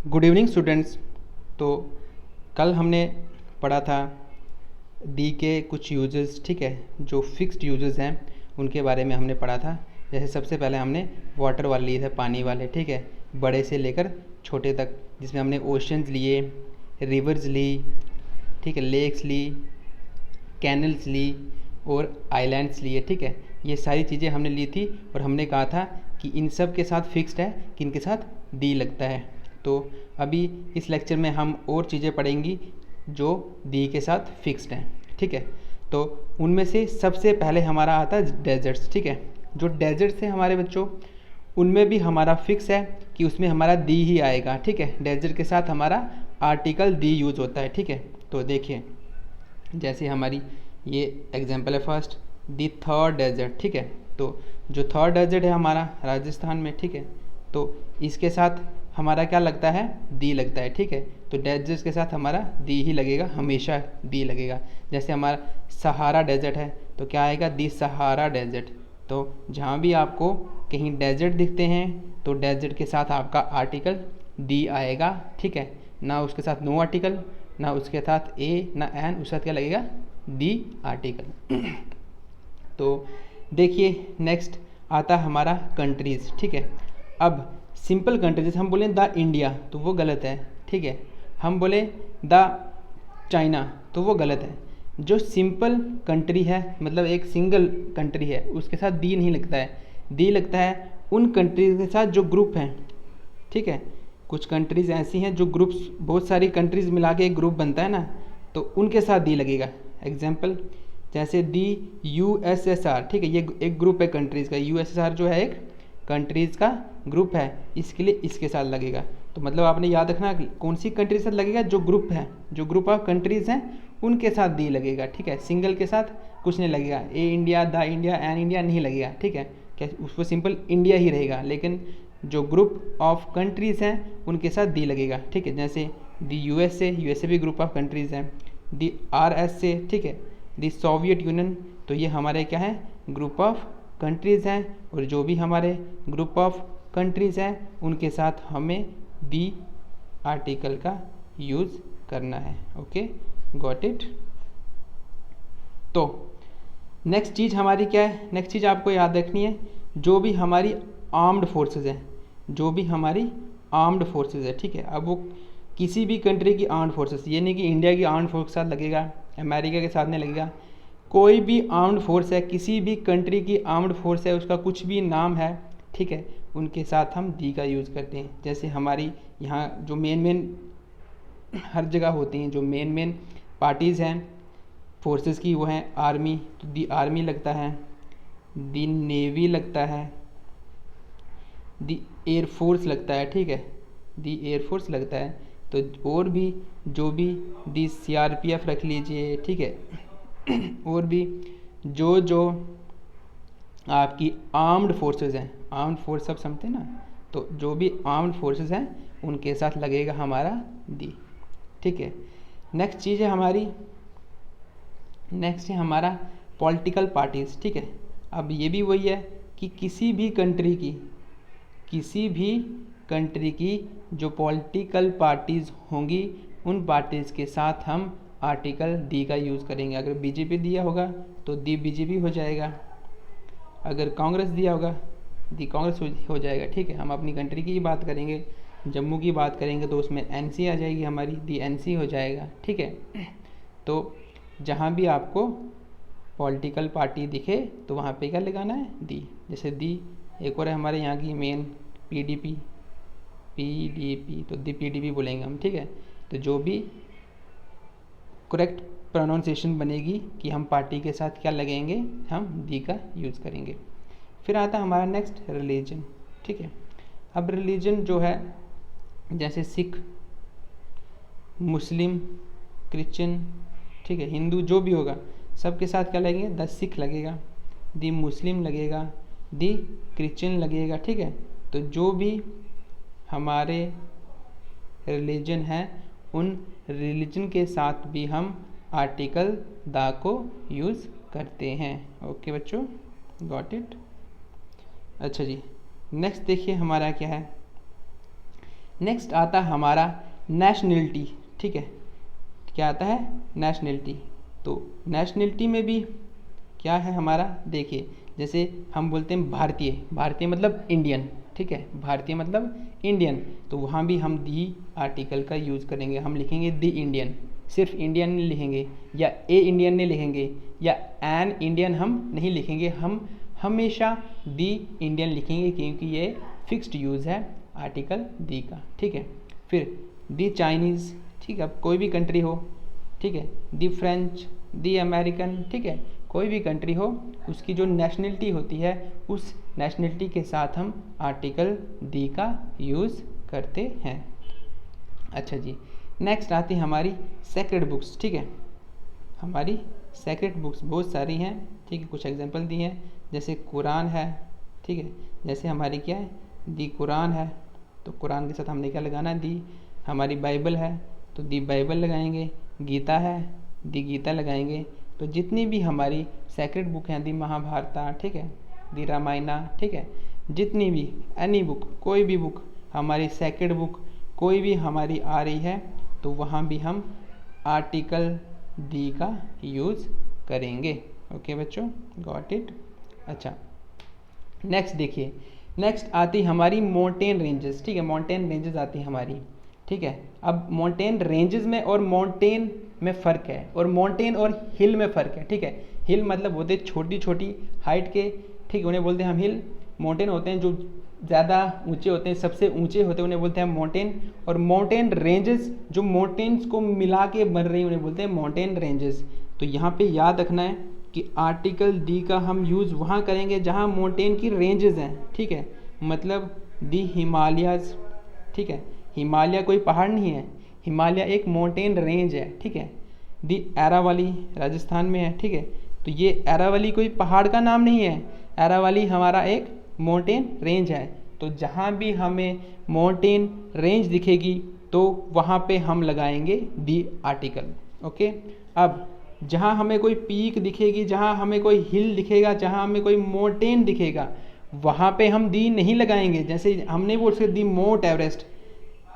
Good evening students. तो कल हमने पढ़ा था दी के कुछ यूजेस, ठीक है, जो फिक्स्ड यूजेस हैं उनके बारे में हमने पढ़ा था। जैसे सबसे पहले हमने वाटर वाले लिए थे, पानी वाले, ठीक है, बड़े से लेकर छोटे तक, जिसमें हमने ओशंस लिए, रिवर्स ली, ठीक है, लेक्स ली, कैनल्स ली और आइलैंड्स लिए, ठीक है। ये सारी चीज़ें हमने ली थी और हमने कहा था कि इन सब के साथ फिक्स्ड है कि इनके साथ डी लगता है। तो अभी इस लेक्चर में हम और चीज़ें पढ़ेंगी जो डी के साथ फिक्स्ड हैं, ठीक है। तो उनमें से सबसे पहले हमारा आता है डेजर्ट्स, ठीक है। जो डेजर्ट्स हैं हमारे बच्चों, उनमें भी हमारा फिक्स है कि उसमें हमारा दी ही आएगा, ठीक है। डेजर्ट के साथ हमारा आर्टिकल दी यूज़ होता है, ठीक है। तो देखिए, जैसे हमारी ये एग्जाम्पल है फर्स्ट, दी थर्ड डेजर्ट, ठीक है। तो जो थर्ड डेजर्ट है हमारा राजस्थान में, ठीक है, तो इसके साथ हमारा क्या लगता है, दी लगता है, ठीक है। तो डेजर्ट के साथ हमारा दी ही लगेगा, हमेशा दी लगेगा। जैसे हमारा सहारा डेजर्ट है तो क्या आएगा, दी सहारा डेजर्ट। तो जहाँ भी आपको कहीं डेजर्ट दिखते हैं तो डेजर्ट के साथ आपका आर्टिकल दी आएगा, ठीक है। ना उसके साथ नो आर्टिकल, ना उसके साथ ए, ना एन, उसके साथ क्या लगेगा, दी आर्टिकल। तो देखिए नेक्स्ट आता हमारा कंट्रीज़, ठीक है। अब सिंपल कंट्री, जैसे हम बोलें द इंडिया तो वो गलत है, ठीक है। हम बोले द चाइना तो वो गलत है। जो सिंपल कंट्री है, मतलब एक सिंगल कंट्री है, उसके साथ दी नहीं लगता है। दी लगता है उन कंट्रीज के साथ जो ग्रुप हैं, ठीक है। कुछ कंट्रीज़ ऐसी हैं जो ग्रुप्स, बहुत सारी कंट्रीज़ मिला के एक ग्रुप बनता है ना, तो उनके साथ दी लगेगा। एग्जाम्पल जैसे दी यूएसएसआर, ठीक है, ये एक ग्रुप है कंट्रीज़ का। यूएसएसआर जो है एक कंट्रीज़ का ग्रुप है, इसके लिए इसके साथ लगेगा। तो मतलब आपने याद रखना कौन सी कंट्री के साथ लगेगा, जो ग्रुप है, जो ग्रुप ऑफ कंट्रीज़ हैं उनके साथ दी लगेगा, ठीक है। सिंगल के साथ कुछ नहीं लगेगा, a India, the India, an India नहीं लगेगा, ठीक है। क्या उसको सिंपल इंडिया ही रहेगा, लेकिन जो ग्रुप ऑफ कंट्रीज़ हैं उनके साथ दी लगेगा, ठीक है। जैसे दी यूएसए, यूएसए भी ग्रुप ऑफ कंट्रीज़ हैं। दी आरएसए, ठीक है, दी सोवियत यूनियन, तो ये हमारे क्या है, ग्रुप ऑफ कंट्रीज़ हैं। और जो भी हमारे ग्रुप ऑफ कंट्रीज़ हैं उनके साथ हमें दी आर्टिकल का यूज़ करना है। Okay, got it. तो नेक्स्ट चीज़ हमारी क्या है, नेक्स्ट चीज़ आपको याद रखनी है, जो भी हमारी आर्म्ड फोर्सेस हैं, जो भी हमारी आर्म्ड फोर्सेस है, ठीक है। अब वो किसी भी कंट्री की आर्म्ड फोर्सेस, ये नहीं कि इंडिया की आर्म्ड फोर्स के साथ लगेगा, अमेरिका के साथ नहीं लगेगा। कोई भी आर्म्ड फोर्स है, किसी भी कंट्री की आर्म्ड फोर्स है, उसका कुछ भी नाम है, ठीक है, उनके साथ हम दी का यूज़ करते हैं। जैसे हमारी यहाँ जो मेन हर जगह होती हैं, जो मेन पार्टीज़ हैं फोर्सेस की, वो हैं आर्मी, तो दी आर्मी लगता है, दी नेवी लगता है, दी एयरफोर्स लगता है, ठीक है, दी एयरफोर्स लगता है। तो और भी जो भी दी सीआरपीएफ रख लीजिए, ठीक है। और भी जो जो आपकी आर्म्ड फोर्सेस हैं, आर्म्ड फोर्स सब समझते हैं ना, तो जो भी आर्म्ड फोर्सेस हैं उनके साथ लगेगा हमारा दी, ठीक है। नेक्स्ट चीज़ है हमारी, नेक्स्ट है हमारा पॉलिटिकल पार्टीज़, ठीक है। अब ये भी वही है कि किसी भी कंट्री की जो पॉलिटिकल पार्टीज़ होंगी उन पार्टीज़ के साथ हम आर्टिकल दी का यूज़ करेंगे। अगर बीजेपी दिया होगा तो दी बीजेपी हो जाएगा, अगर कांग्रेस दिया होगा दी कांग्रेस हो जाएगा, ठीक है। हम अपनी कंट्री की बात करेंगे, जम्मू की बात करेंगे तो उसमें एनसी आ जाएगी हमारी, दी एनसी हो जाएगा, ठीक है। तो जहाँ भी आपको पॉलिटिकल पार्टी दिखे तो वहाँ पे क्या लगाना है, दी। जैसे दी एक और है हमारे यहाँ की मेन, पीडीपी, तो दी पीडीपी बोलेंगे हम, ठीक है। तो जो भी करेक्ट प्रोनाउंसिएशन बनेगी कि हम पार्टी के साथ क्या लगेंगे, हम दी का यूज़ करेंगे। फिर आता हमारा नेक्स्ट रिलीजन, ठीक है। अब रिलीजन जो है, जैसे सिख, मुस्लिम, क्रिश्चियन, ठीक है, हिंदू, जो भी होगा सबके साथ क्या लगेंगे, द सिख लगेगा, दी मुस्लिम लगेगा, दी क्रिश्चियन लगेगा, ठीक है। तो जो भी हमारे रिलीजन हैं उन रिलीजन के साथ भी हम आर्टिकल द को यूज़ करते हैं। ओके बच्चों, गॉट इट। अच्छा जी, नेक्स्ट देखिए हमारा क्या है, नेक्स्ट आता है हमारा नेशनलिटी, ठीक है। क्या आता है? नेशनलिटी। तो नेशनलिटी में भी क्या है हमारा, देखिए जैसे हम बोलते हैं भारतीय, भारतीय मतलब इंडियन, ठीक है, भारतीय मतलब इंडियन, तो वहाँ भी हम दी आर्टिकल का यूज़ करेंगे। हम लिखेंगे दी इंडियन, सिर्फ इंडियन नहीं लिखेंगे, या ए इंडियन नहीं लिखेंगे, या एन इंडियन हम नहीं लिखेंगे, हम हमेशा दी इंडियन लिखेंगे, क्योंकि ये फिक्स्ड यूज़ है आर्टिकल दी का, ठीक है। फिर दी चाइनीज़, ठीक है, अब कोई भी कंट्री हो, ठीक है, दी फ्रेंच, दी अमेरिकन, ठीक है, कोई भी कंट्री हो, उसकी जो नेशनलिटी होती है उस नेशनलिटी के साथ हम आर्टिकल दी का यूज़ करते हैं। अच्छा जी, नेक्स्ट आती है हमारी सेक्रेड बुक्स, ठीक है। हमारी सेक्रेड बुक्स बहुत सारी हैं, ठीक है, कुछ एग्जांपल दिए हैं, जैसे कुरान है, ठीक है, जैसे हमारी क्या है, दी कुरान है, तो कुरान के साथ हमने क्या लगाना है, दी। हमारी बाइबल है तो दी बाइबल लगाएंगे, गीता है दी गीता लगाएंगे। तो जितनी भी हमारी सेक्रेड बुक हैं, दी महाभारता, ठीक है, दी रामायणा, ठीक है, जितनी भी एनी बुक, कोई भी बुक हमारी सेक्रेड बुक कोई भी हमारी आ रही है, तो वहाँ भी हम आर्टिकल दी का यूज़ करेंगे। ओके बच्चों, गॉट इट। अच्छा, नेक्स्ट देखिए, नेक्स्ट आती हमारी माउंटेन रेंजेस, ठीक है, माउंटेन रेंजेस आती है हमारी, ठीक है। अब माउंटेन रेंजेस में और माउंटेन में फ़र्क है, और माउंटेन और हिल में फ़र्क है, ठीक है। हिल मतलब होते छोटी छोटी हाइट के, ठीक है, उन्हें बोलते हैं हम हिल। माउंटेन होते हैं जो ज़्यादा ऊंचे होते हैं, सबसे ऊंचे होते हैं, उन्हें बोलते हैं माउंटेन। और माउंटेन रेंजेस जो माउंटेन्स को मिला के बन रही हैं, उन्हें बोलते हैं माउंटेन रेंजेस। तो यहाँ पे याद रखना है कि आर्टिकल दी का हम यूज़ वहाँ करेंगे जहाँ माउंटेन की रेंजेस हैं, ठीक है, मतलब दी हिमालयाज़, ठीक है, हिमालय कोई पहाड़ नहीं है, हिमालय एक माउंटेन रेंज है, ठीक है। दी एरावली राजस्थान में है, ठीक है, तो ये एरावली कोई पहाड़ का नाम नहीं है, एरावली हमारा एक माउंटेन रेंज है। तो जहाँ भी हमें माउंटेन रेंज दिखेगी तो वहाँ पे हम लगाएंगे दी आर्टिकल। ओके, अब जहाँ हमें कोई पीक दिखेगी, जहाँ हमें कोई हिल दिखेगा, जहाँ हमें कोई माउंटेन दिखेगा, वहाँ पे हम दी नहीं लगाएंगे। जैसे हमने बोल सकते the Mount Everest,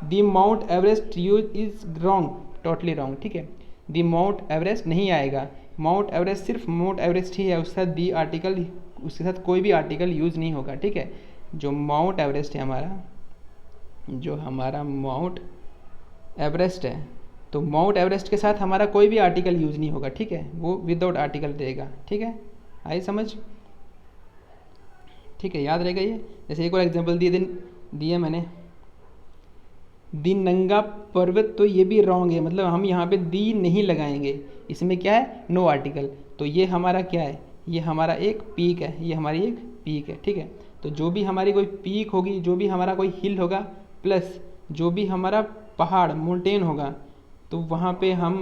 the Mount Everest use is wrong, totally wrong, ठीक है, दी माउंट एवरेस्ट नहीं आएगा। माउंट एवरेस्ट सिर्फ माउंट एवरेस्ट ही है, उसके साथ दी आर्टिकल, उसके साथ कोई भी आर्टिकल यूज़ नहीं होगा, ठीक है। जो माउंट एवरेस्ट है हमारा, जो हमारा माउंट एवरेस्ट है, तो माउंट एवरेस्ट के साथ हमारा कोई भी आर्टिकल यूज़ नहीं होगा, ठीक है, वो विदाउट आर्टिकल रहेगा, ठीक है, आई समझ, ठीक है, याद रहेगा ये। जैसे एक और एग्जांपल दिए मैंने, दी नंगा पर्वत, तो ये भी रॉन्ग है, मतलब हम यहाँ पे दी नहीं लगाएंगे, इसमें क्या है, नो आर्टिकल। तो ये हमारा क्या है, ये हमारा एक पीक है, ये हमारी एक पीक है, ठीक है। तो जो भी हमारी कोई पीक होगी, जो भी हमारा कोई हिल होगा, प्लस जो भी हमारा पहाड़ माउंटेन होगा, तो वहाँ पे हम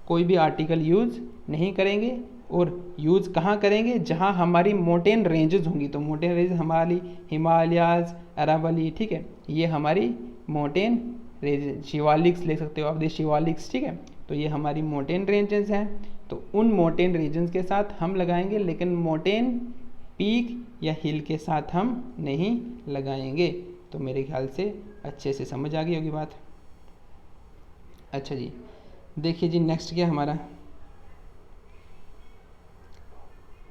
कोई भी आर्टिकल यूज़ नहीं करेंगे। और यूज़ कहाँ करेंगे, जहाँ हमारी माउंटेन रेंजेस होंगी। तो माउंटेन रेंज हमारी हिमालयाज़, अरावली, ठीक है, ये हमारी माउंटेन रेंज, शिवालिक्स ले सकते हो आप, शिवालिक्स, ठीक है, तो ये हमारी माउंटेन रेंजेस हैं। तो उन माउंटेन रीजन्स के साथ हम लगाएंगे, लेकिन माउंटेन पीक या हिल के साथ हम नहीं लगाएंगे। तो मेरे ख्याल से अच्छे से समझ आ गई होगी बात। अच्छा जी, देखिए जी, नेक्स्ट क्या हमारा,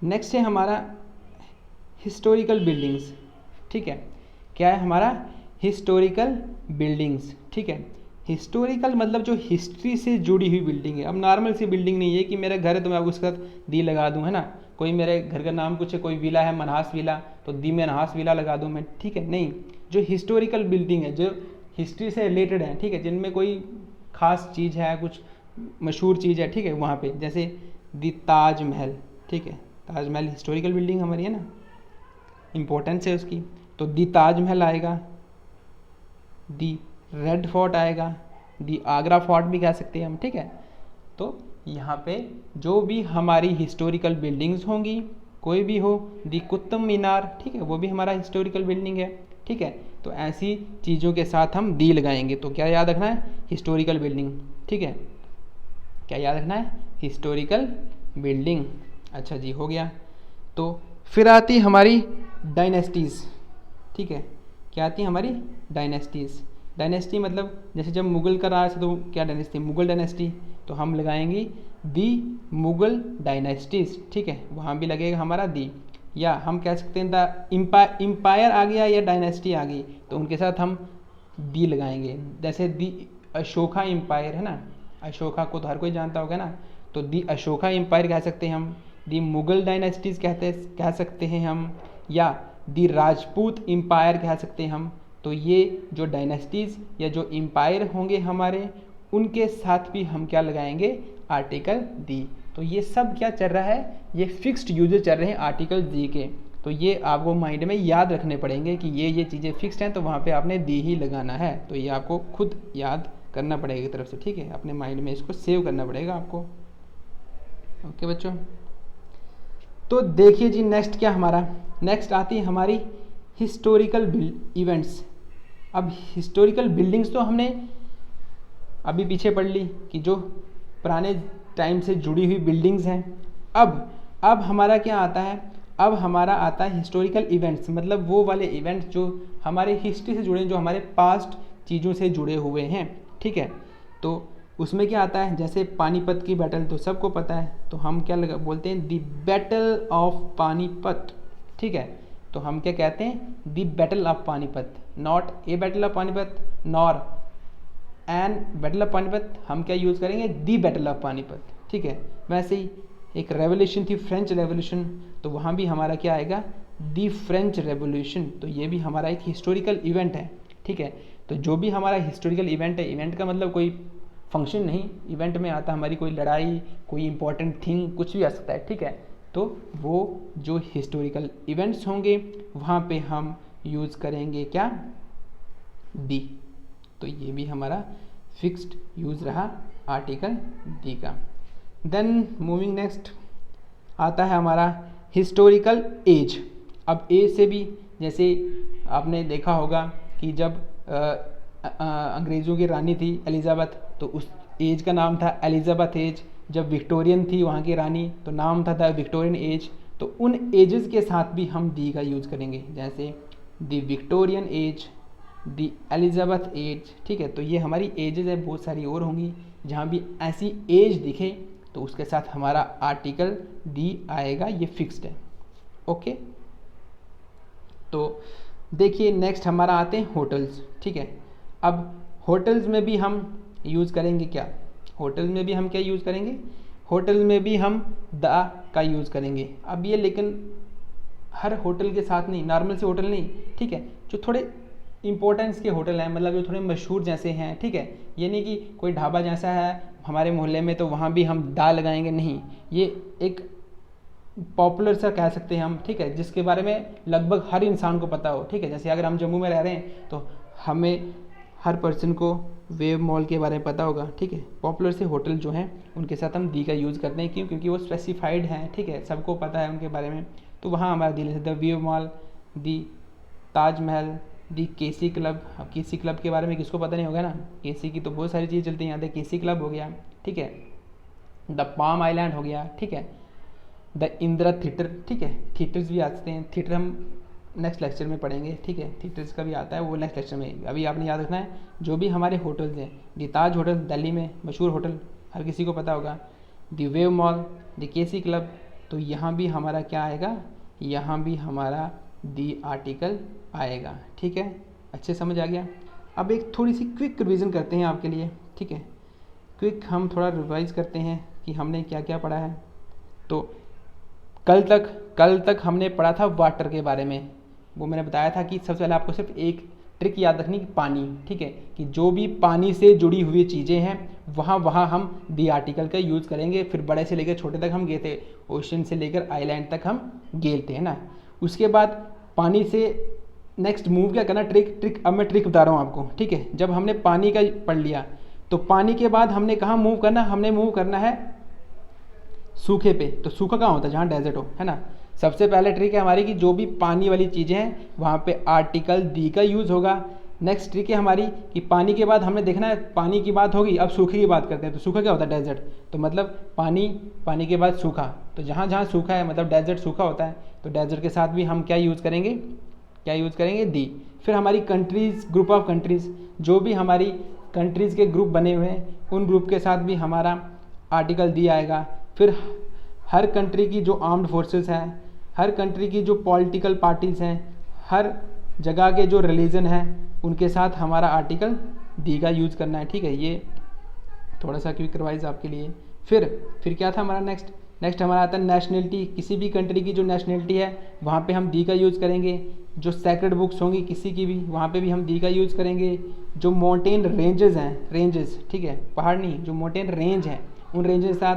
नेक्स्ट है हमारा हिस्टोरिकल बिल्डिंग्स, ठीक है। क्या है हमारा, हिस्टोरिकल बिल्डिंग्स, ठीक है। हिस्टोरिकल मतलब जो हिस्ट्री से जुड़ी हुई बिल्डिंग है। अब नॉर्मल सी बिल्डिंग नहीं है कि मेरा घर है तो मैं उसका दी लगा दूं, है ना। कोई मेरे घर का नाम कुछ है, कोई विला है, मनहास विला, तो दी में मनहास विला लगा दूं मैं, ठीक है, नहीं। जो हिस्टोरिकल बिल्डिंग है, जो हिस्ट्री से रिलेटेड है, ठीक है, जिनमें कोई खास चीज़ है, कुछ मशहूर चीज़ है, ठीक है, वहाँ पे जैसे दी ताजमहल, ठीक है, ताजमहल हिस्टोरिकल बिल्डिंग हमारी है ना, इम्पोर्टेंस है उसकी। तो दी ताजमहल आएगा, दी रेड फोर्ट आएगा, दी आगरा फोर्ट भी कह सकते हैं हम, ठीक है। तो यहाँ पे जो भी हमारी हिस्टोरिकल बिल्डिंग्स होंगी, कोई भी हो, दी कुतुब मीनार, ठीक है, वो भी हमारा हिस्टोरिकल बिल्डिंग है, ठीक है। तो ऐसी चीज़ों के साथ हम दी लगाएंगे। तो क्या याद रखना है, हिस्टोरिकल बिल्डिंग, ठीक है, क्या याद रखना है, हिस्टोरिकल बिल्डिंग। अच्छा जी, हो गया। तो फिर आती हमारी डायनेस्टीज़, ठीक है, क्या आती है हमारी डायनेस्टीज़। डायनेस्टी मतलब जैसे जब मुगल का राज था तो क्या डायनेस्टी, मुगल डायनेस्टी, तो हम लगाएंगे दी मुगल डायनेस्टीज, ठीक है, वहाँ भी लगेगा हमारा दी। या हम कह सकते हैं द इम्पायर आ गया या डायनेस्टी आ गई तो उनके साथ हम दी लगाएंगे। जैसे दी अशोका एम्पायर है ना, अशोका को तो हर कोई जानता होगा ना, तो दी अशोका एम्पायर कह सकते हैं हम, दी मुगल डायनेस्टीज कह सकते हैं हम, या दी राजपूत एम्पायर कह सकते हैं हम। तो ये जो डायनेस्टीज़ या जो एम्पायर होंगे हमारे, उनके साथ भी हम क्या लगाएंगे, आर्टिकल दी। तो ये सब क्या चल रहा है, ये फिक्स्ड यूजेज चल रहे हैं आर्टिकल दी के। तो ये आपको माइंड में याद रखने पड़ेंगे कि ये चीज़ें फिक्स्ड हैं तो वहाँ पे आपने दी ही लगाना है। तो ये आपको खुद याद करना पड़ेगा एक तरफ से, ठीक है, अपने माइंड में इसको सेव करना पड़ेगा आपको। ओके बच्चों, तो देखिए जी नेक्स्ट क्या हमारा, नेक्स्ट आती है हमारी हिस्टोरिकल इवेंट्स। अब हिस्टोरिकल बिल्डिंग्स तो हमने अभी पीछे पढ़ ली कि जो पुराने टाइम से जुड़ी हुई बिल्डिंग्स हैं। अब हमारा क्या आता है, अब हमारा आता है हिस्टोरिकल इवेंट्स, मतलब वो वाले इवेंट्स जो हमारे हिस्ट्री से जुड़े हैं, जो हमारे पास्ट चीज़ों से जुड़े हुए हैं, ठीक है। तो उसमें क्या आता है, जैसे पानीपत की बैटल तो सबको पता है, तो हम क्या बोलते हैं, द बैटल ऑफ पानीपत, ठीक है। तो हम क्या कहते हैं, the battle of Panipat, not a battle of Panipat nor an battle of Panipat, हम क्या यूज़ करेंगे, दी बैटल ऑफ पानीपत, ठीक है। वैसे ही एक रेवोल्यूशन थी, फ्रेंच रेवोल्यूशन, तो वहाँ भी हमारा क्या आएगा, दी फ्रेंच रेवोल्यूशन। तो ये भी हमारा एक हिस्टोरिकल इवेंट है, ठीक है। तो जो भी हमारा हिस्टोरिकल इवेंट है, इवेंट का मतलब कोई फंक्शन नहीं, इवेंट में आता हमारी कोई लड़ाई, कोई इंपॉर्टेंट थिंग, कुछ भी आ सकता है, ठीक है। तो वो जो हिस्टोरिकल इवेंट्स होंगे वहाँ पे हम यूज़ करेंगे क्या, दी। तो ये भी हमारा फिक्स्ड यूज़ रहा आर्टिकल दी का। देन मूविंग नेक्स्ट आता है हमारा हिस्टोरिकल एज। अब एज से भी, जैसे आपने देखा होगा कि जब अंग्रेज़ों की रानी थी एलिज़ाबेथ, तो उस एज का नाम था एलिज़ाबेथ एज। जब विक्टोरियन थी वहाँ की रानी तो नाम था द विक्टोरियन एज। तो उन एजेस के साथ भी हम दी का यूज़ करेंगे, जैसे the Victorian age, the Elizabeth age, ठीक है। तो ये हमारी एजेस है, बहुत सारी और होंगी, जहाँ भी ऐसी एज दिखे तो उसके साथ हमारा आर्टिकल दी आएगा, ये फिक्स्ड है। ओके, तो देखिए नेक्स्ट हमारा आते हैं होटल्स, ठीक है। अब होटल्स में भी हम यूज़ करेंगे क्या, होटल में भी हम क्या यूज़ करेंगे, होटल में भी हम द का यूज़ करेंगे। अब ये लेकिन हर होटल के साथ नहीं, नॉर्मल से होटल नहीं, ठीक है, जो थोड़े इंपॉर्टेंस के होटल हैं, मतलब जो थोड़े मशहूर जैसे हैं, ठीक है। ये नहीं कि कोई ढाबा जैसा है हमारे मोहल्ले में तो वहाँ भी हम दा लगाएंगे, नहीं, ये एक पॉपुलर सा कह सकते हैं हम, ठीक है, जिसके बारे में लगभग हर इंसान को पता हो, ठीक है। जैसे अगर हम जम्मू में रह रहे हैं तो हमें हर पर्सन को वेव मॉल के बारे में पता होगा, ठीक है। पॉपुलर से होटल जो हैं उनके साथ हम दी का यूज़ करते हैं, क्यों, क्योंकि वो स्पेसिफाइड हैं, ठीक है, सबको पता है उनके बारे में। तो वहाँ हमारा the, the Wave Mall, the Taj Mahal, the KC Club. अब केसी क्लब के बारे में किसको पता नहीं होगा ना, केसी की तो बहुत सारी चीज़ें चलती हैं, यहाँ तक केसी क्लब हो गया, ठीक है, द पाम आइलैंड हो गया, ठीक है, द इंदिरा थिएटर, ठीक है। थिएटर्स भी आते हैं, थिएटर हम नेक्स्ट लेक्चर में पढ़ेंगे, ठीक है, थिएटर्स का भी आता है वो नेक्स्ट लेक्चर में। अभी आपने याद रखना है जो भी हमारे होटल्स हैं, द ताज होटल दिल्ली में मशहूर होटल, हर किसी को पता होगा, the Wave Mall, the KC club. तो यहाँ भी हमारा क्या आएगा, यहाँ भी हमारा दी आर्टिकल आएगा, ठीक है, अच्छे समझ आ गया। अब एक थोड़ी सी क्विक रिवीजन करते हैं आपके लिए, ठीक है, क्विक हम थोड़ा रिवाइज करते हैं कि हमने क्या क्या पढ़ा है। तो कल तक हमने पढ़ा था वाटर के बारे में। वो मैंने बताया था कि सबसे पहले आपको सिर्फ एक ट्रिक याद रखनी, पानी, ठीक है, कि जो भी पानी से जुड़ी हुई चीज़ें हैं वहाँ हम दी आर्टिकल का यूज़ करेंगे। फिर बड़े से लेकर छोटे तक हम गए थे, ओशन से लेकर आइलैंड तक हम गए थे, है ना। उसके बाद पानी से नेक्स्ट मूव क्या करना, ट्रिक अब मैं ट्रिक बता रहा हूँ आपको, ठीक है। जब हमने पानी का पढ़ लिया तो पानी के बाद हमने कहाँ मूव करना, हमने मूव करना है सूखे पे। तो सूखा कहाँ होता है, जहाँ डेजर्ट हो, है ना। सबसे पहले ट्रिक है हमारी कि जो भी पानी वाली चीज़ें हैं वहाँ पे आर्टिकल दी का यूज़ होगा। नेक्स्ट ट्रिक है हमारी कि पानी के बाद हमने देखना है, पानी की बात होगी, अब सूखे की बात करते हैं। तो सूखा क्या होता है, डेजर्ट, तो मतलब पानी के बाद सूखा, तो जहाँ जहाँ सूखा है मतलब डेजर्ट सूखा होता है। तो डेजर्ट के साथ भी हम क्या यूज़ करेंगे, क्या यूज़ करेंगे, दी। फिर हमारी कंट्रीज़, ग्रुप ऑफ कंट्रीज़, जो भी हमारी कंट्रीज़ के ग्रुप बने हुए हैं उन ग्रुप के साथ भी हमारा आर्टिकल दी आएगा। फिर हर कंट्री की जो आर्म्ड फोर्सेस हैं, हर कंट्री की जो पॉलिटिकल पार्टीज़ हैं, हर जगह के जो रिलीजन हैं उनके साथ हमारा आर्टिकल दी का यूज़ करना है, ठीक है। ये थोड़ा सा क्विक रिवाइज आपके लिए। फिर क्या था हमारा नेक्स्ट हमारा आता है नेशनलिटी। किसी भी कंट्री की जो नेशनलिटी है वहाँ पे हम दी का यूज़ करेंगे। जो सेक्रेड बुक्स होंगी किसी की भी, वहाँ पे भी हम दी का यूज़ करेंगे। जो माउंटेन रेंजेस हैं, रेंजेस, ठीक है, पहाड़ नहीं, जो माउंटेन रेंज हैं उन रेंजेस के साथ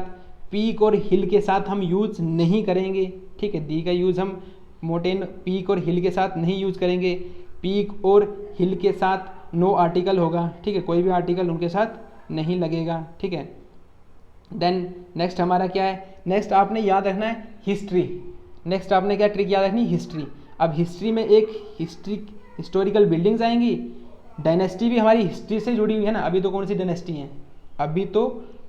पीक और हिल के साथ हम यूज़ नहीं करेंगे, ठीक है। दी का यूज़ हम माउंटेन, पीक और हिल के साथ नहीं यूज़ करेंगे। पीक और हिल के साथ नो आर्टिकल होगा, ठीक है, कोई भी आर्टिकल उनके साथ नहीं लगेगा, ठीक है। देन नेक्स्ट हमारा क्या है, नेक्स्ट आपने याद रखना है हिस्ट्री। नेक्स्ट आपने क्या ट्रिक याद रखनी, हिस्ट्री। अब हिस्ट्री में एक हिस्टोरिकल बिल्डिंग्स आएंगी। डायनेस्टी भी हमारी हिस्ट्री से जुड़ी हुई है ना। अभी तो कौन सी डायनेस्टी है, अभी तो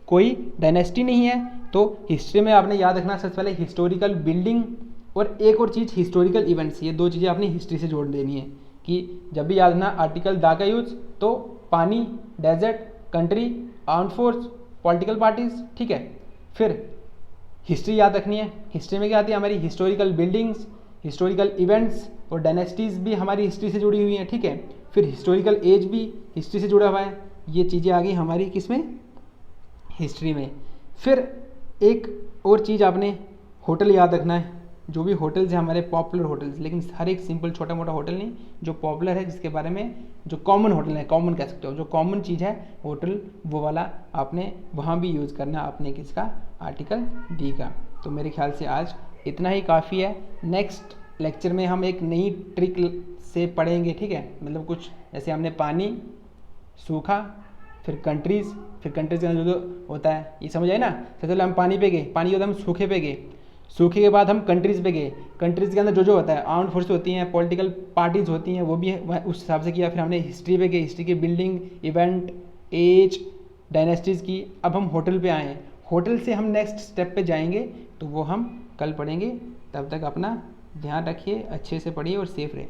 कोई डायनेस्टी नहीं है। तो हिस्ट्री में आपने याद रखना सबसे पहले हिस्टोरिकल बिल्डिंग और एक और चीज़ हिस्टोरिकल इवेंट्स। ये दो चीज़ें आपने हिस्ट्री से जोड़ देनी है कि जब भी याद रखना आर्टिकल दा का यूज तो पानी, desert, country, armed force, political parties, ठीक है। फिर हिस्ट्री याद रखनी है। हिस्ट्री में क्या आती है हमारी हिस्टोरिकल बिल्डिंग्स, हिस्टोरिकल इवेंट्स और डायनेस्टीज़ भी हमारी हिस्ट्री से जुड़ी हुई हैं, ठीक है। फिर हिस्टोरिकल एज भी हिस्ट्री से जुड़ा हुआ है। ये चीज़ें आ गई हमारी किसमें, हिस्ट्री में। फिर एक और चीज़ आपने होटल याद रखना है। जो भी होटल्स हैं हमारे पॉपुलर होटल्स, लेकिन हर एक सिंपल छोटा मोटा होटल नहीं, जो पॉपुलर है जिसके बारे में, जो कॉमन होटल है, कॉमन कह सकते हो, जो कॉमन चीज़ है होटल, वो वाला आपने वहाँ भी यूज़ करना आपने किसका, आर्टिकल डी का। तो मेरे ख्याल से आज इतना ही काफ़ी है। नेक्स्ट लेक्चर में हम एक नई ट्रिक से पढ़ेंगे, ठीक है। मतलब कुछ जैसे हमने पानी, सूखा, फिर कंट्रीज़ के अंदर जो होता है ये समझ आए ना। सबसे पहले हम पानी पे गए, पानी के बाद हम सूखे पे गए, सूखे के बाद हम कंट्रीज़ पे गए, कंट्रीज़ के अंदर जो होता है आर्म्ड फोर्स होती हैं, पॉलिटिकल पार्टीज़ होती हैं, वो भी उस हिसाब से किया। फिर हमने हिस्ट्री पे गए, हिस्ट्री की बिल्डिंग, इवेंट, एज, डायनेस्टीज़ की। अब हम होटल पे आए हैं, होटल से हम नेक्स्ट स्टेप पे जाएंगे तो वो हम कल पढ़ेंगे। तब तक अपना ध्यान रखिए, अच्छे से पढ़िए और सेफ रहें।